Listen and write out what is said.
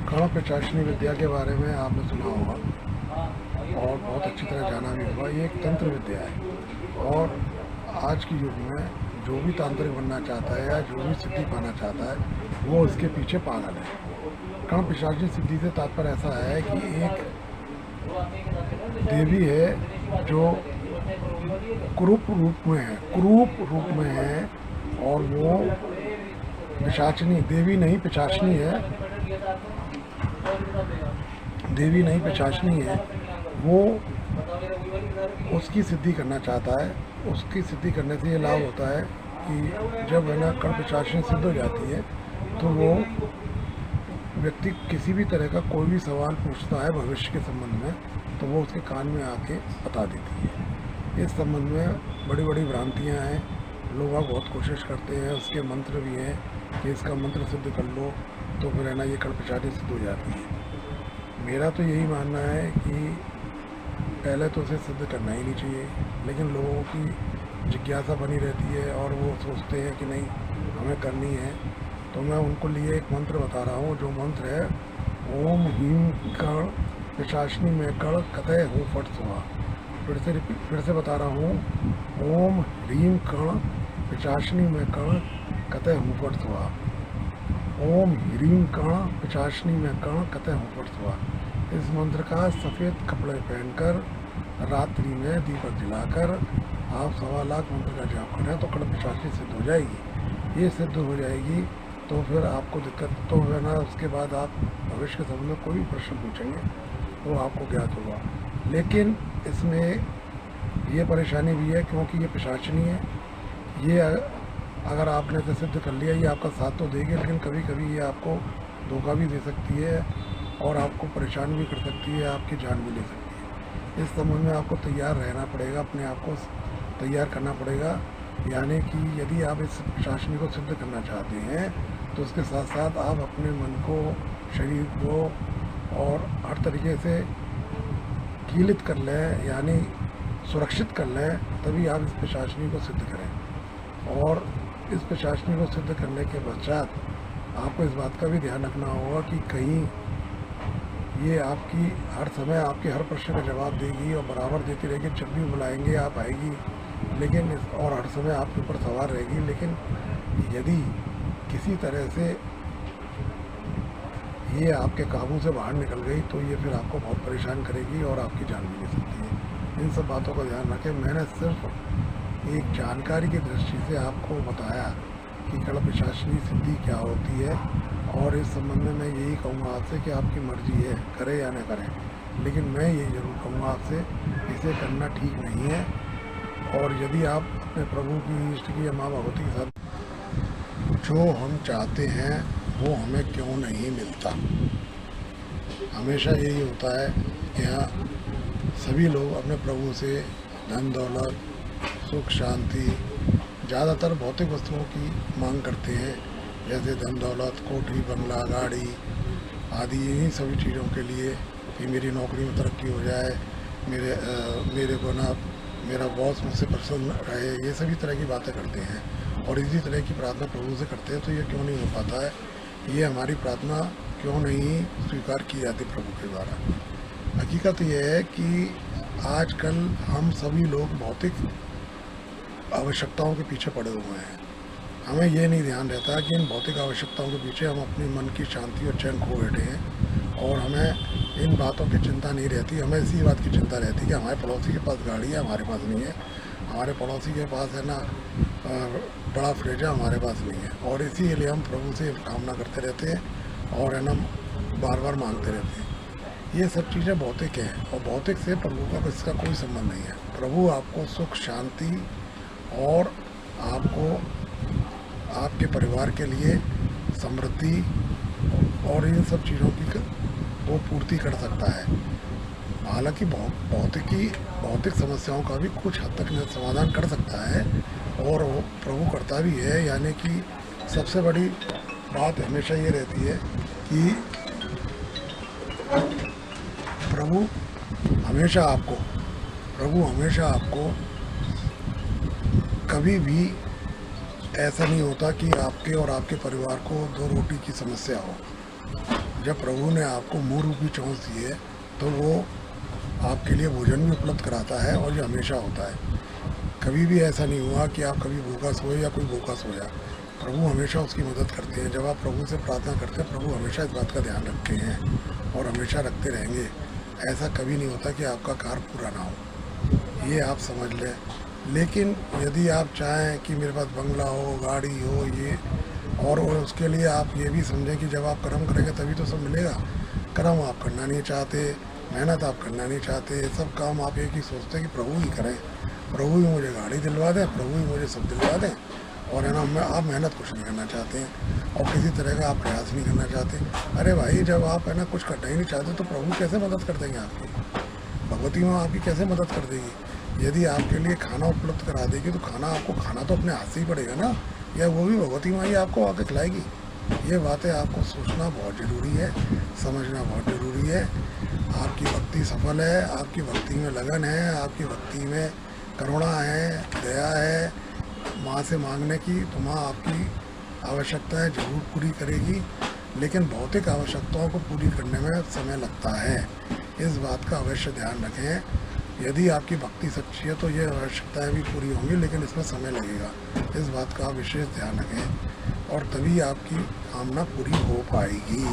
कर्ण पिशाचिनी विद्या के बारे में आपने सुना होगा और बहुत अच्छी तरह जाना भी होगा। ये एक तंत्र विद्या है और आज के युग में जो भी तांत्रिक बनना चाहता है या जो भी सिद्धि पाना चाहता है वो इसके पीछे पागल है। कर्ण पिशाचिनी सिद्धि से तात्पर्य ऐसा है कि एक देवी है जो कुरूप रूप में है और वो पिशाचिनी देवी नहीं पिशाचिनी है, देवी नहीं पिशाचिनी है। वो उसकी सिद्धि करना चाहता है। उसकी सिद्धि करने से ये लाभ होता है कि जब है ना कर्ण पिशाचिनी सिद्ध हो जाती है तो वो व्यक्ति किसी भी तरह का कोई भी सवाल पूछता है भविष्य के संबंध में तो वो उसके कान में आके बता देती है। इस संबंध में बड़ी बड़ी भ्रांतियाँ हैं। लोग बहुत कोशिश करते हैं, उसके मंत्र भी हैं कि इसका मंत्र सिद्ध कर लो तो फिर है ना ये कर्ण पिशाचिनी सिद्ध हो जाती है। मेरा तो यही मानना है कि पहले तो उसे सिद्ध करना ही नहीं चाहिए, लेकिन लोगों की जिज्ञासा बनी रहती है और वो सोचते हैं कि नहीं हमें करनी है। तो मैं उनको लिए एक मंत्र बता रहा हूँ, जो मंत्र है ओम ह्रीं कर्ण पिशाचिनी में कर्ण कतय हूँ फट स्वाहा। फिर से बता रहा हूँ ओम ह्रीं कर्ण पिशाचिनी में कर्ण कतय हूँ फट स्वाहा। ओम ह्रीं कर्ण पिशाचिनी में कर्ण कतय हूँ फट स्वाहा। इस मंत्र का सफ़ेद कपड़े पहनकर रात्रि में दीपक जलाकर आप 1.25 लाख मंत्र का जाप करें तो कर्ण पिशाचिनी सिद्ध हो जाएगी। ये सिद्ध हो जाएगी तो फिर आपको दिक्कत तो है ना, उसके बाद आप भविष्य के समय में कोई भी प्रश्न पूछेंगे तो आपको ज्ञात होगा। लेकिन इसमें ये परेशानी भी है क्योंकि ये पिशाचिनी है। ये अगर आपने इसे सिद्ध कर लिया ये आपका साथ तो देगी, लेकिन कभी कभी ये आपको धोखा भी दे सकती है और आपको परेशान भी कर सकती है, आपकी जान भी ले सकती है। इस संबंध में आपको तैयार रहना पड़ेगा, अपने आप को तैयार करना पड़ेगा। यानी कि यदि आप इस पिशाचिनी को सिद्ध करना चाहते हैं तो उसके साथ साथ आप अपने मन को, शरीर को और हर तरीके से कीलित कर लें, यानी सुरक्षित कर लें, तभी आप इस पिशाचिनी को सिद्ध करें। और इस पिशाचिनी को सिद्ध करने के पश्चात आपको इस बात का भी ध्यान रखना होगा कि कहीं ये आपकी हर समय आपके हर प्रश्न का जवाब देगी और बराबर देती रहेगी। जब भी बुलाएंगे आप आएगी, लेकिन और हर समय आपके ऊपर सवार रहेगी। लेकिन यदि किसी तरह से ये आपके काबू से बाहर निकल गई तो ये फिर आपको बहुत परेशान करेगी और आपकी जान भी ले सकती है। इन सब बातों का ध्यान रखें। मैंने सिर्फ एक जानकारी की दृष्टि से आपको बताया कि कर्ण पिशाचिनी सिद्धि क्या होती है और इस संबंध में मैं यही कहूँगा आपसे कि आपकी मर्जी है, करें या न करें, लेकिन मैं ये ज़रूर कहूँगा आपसे इसे करना ठीक नहीं है। और यदि आप अपने प्रभु की, इष्ट की या माँ भगवती के साथ जो हम चाहते हैं वो हमें क्यों नहीं मिलता। हमेशा यही होता है कि हाँ सभी लोग अपने प्रभु से धन दौलत, सुख शांति, ज़्यादातर भौतिक वस्तुओं की मांग करते हैं, जैसे धन दौलत, कोठी, बंगला, गाड़ी आदि, यही सभी चीज़ों के लिए कि मेरी नौकरी में तरक्की हो जाए, मेरे को ना मेरा बॉस मुझसे प्रसन्न रहे, ये सभी तरह की बातें करते हैं और इसी तरह की प्रार्थना प्रभु से करते हैं। तो ये क्यों नहीं हो पाता है, ये हमारी प्रार्थना क्यों नहीं स्वीकार की जाती प्रभु के द्वारा। हकीकत ये है कि आजकल हम सभी लोग भौतिक आवश्यकताओं के पीछे पड़े हुए हैं। हमें ये नहीं ध्यान रहता कि इन भौतिक आवश्यकताओं के पीछे हम अपने मन की शांति और चैन खो बैठे हैं और हमें इन बातों की चिंता नहीं रहती। हमें इसी बात की चिंता रहती है कि हमारे पड़ोसी के पास गाड़ी है, हमारे पास नहीं है, हमारे पड़ोसी के पास है ना बड़ा फ्रिज है, हमारे पास नहीं है। और इसीलिए हम प्रभु से कामना करते रहते हैं और है ना बार बार मांगते रहते हैं। ये सब चीज़ें भौतिक हैं और भौतिक से प्रभु का इसका कोई संबंध नहीं है। प्रभु आपको सुख शांति और आपको आपके परिवार के लिए समृद्धि और इन सब चीज़ों की वो पूर्ति कर सकता है। हालांकि भौतिक समस्याओं का भी कुछ हद तक समाधान कर सकता है और वो प्रभु करता भी है। यानी कि सबसे बड़ी बात हमेशा ये रहती है कि प्रभु हमेशा आपको कभी भी ऐसा नहीं होता कि आपके और आपके परिवार को 2 रोटी की समस्या हो। जब प्रभु ने आपको मुँह रूपी चोंच दी है तो वो आपके लिए भोजन भी उपलब्ध कराता है, और ये हमेशा होता है। कभी भी ऐसा नहीं हुआ कि आप कभी भूखा सोए या कोई भूखा सोया। प्रभु हमेशा उसकी मदद करते हैं। जब आप प्रभु से प्रार्थना करते हैं, प्रभु हमेशा इस बात का ध्यान रखते हैं और हमेशा रखते रहेंगे। ऐसा कभी नहीं होता कि आपका कार्य पूरा ना हो, ये आप समझ लें। लेकिन यदि आप चाहें कि मेरे पास बंगला हो, गाड़ी हो, ये और उसके लिए आप ये भी समझें कि जब आप कर्म करेंगे तभी तो सब मिलेगा। कर्म आप करना नहीं चाहते, मेहनत आप करना नहीं चाहते, सब काम आप एक ही सोचते हैं कि प्रभु ही करें, प्रभु ही मुझे गाड़ी दिलवा दें, प्रभु ही मुझे सब दिलवा दें, और है ना, आप मेहनत कुछ नहीं करना चाहते हैं और किसी तरह का आप प्रयास नहीं करना चाहते। अरे भाई, जब आप है ना कुछ करना ही नहीं चाहते तो प्रभु कैसे मदद कर देंगे आपकी? भगवती माँ आपकी कैसे मदद कर देगी? यदि आपके लिए खाना उपलब्ध करा देगी तो खाना आपको खाना तो अपने हाथ से ही पड़ेगा ना, या वो भी भगवती माँ ही आपको आके खिलाएगी? ये बातें आपको सोचना बहुत ज़रूरी है, समझना बहुत ज़रूरी है। आपकी भक्ति सफल है, आपकी भक्ति में लगन है, आपकी भक्ति में करुणा है, दया है माँ से मांगने की, तो माँ आपकी आवश्यकताएं जरूर पूरी करेगी। लेकिन भौतिक आवश्यकताओं को पूरी करने में समय लगता है, इस बात का अवश्य ध्यान रखें। यदि आपकी भक्ति सच्ची है तो ये आवश्यकताएं भी पूरी होंगी, लेकिन इसमें समय लगेगा। इस बात का विशेष ध्यान रखें और तभी आपकी कामना पूरी हो पाएगी।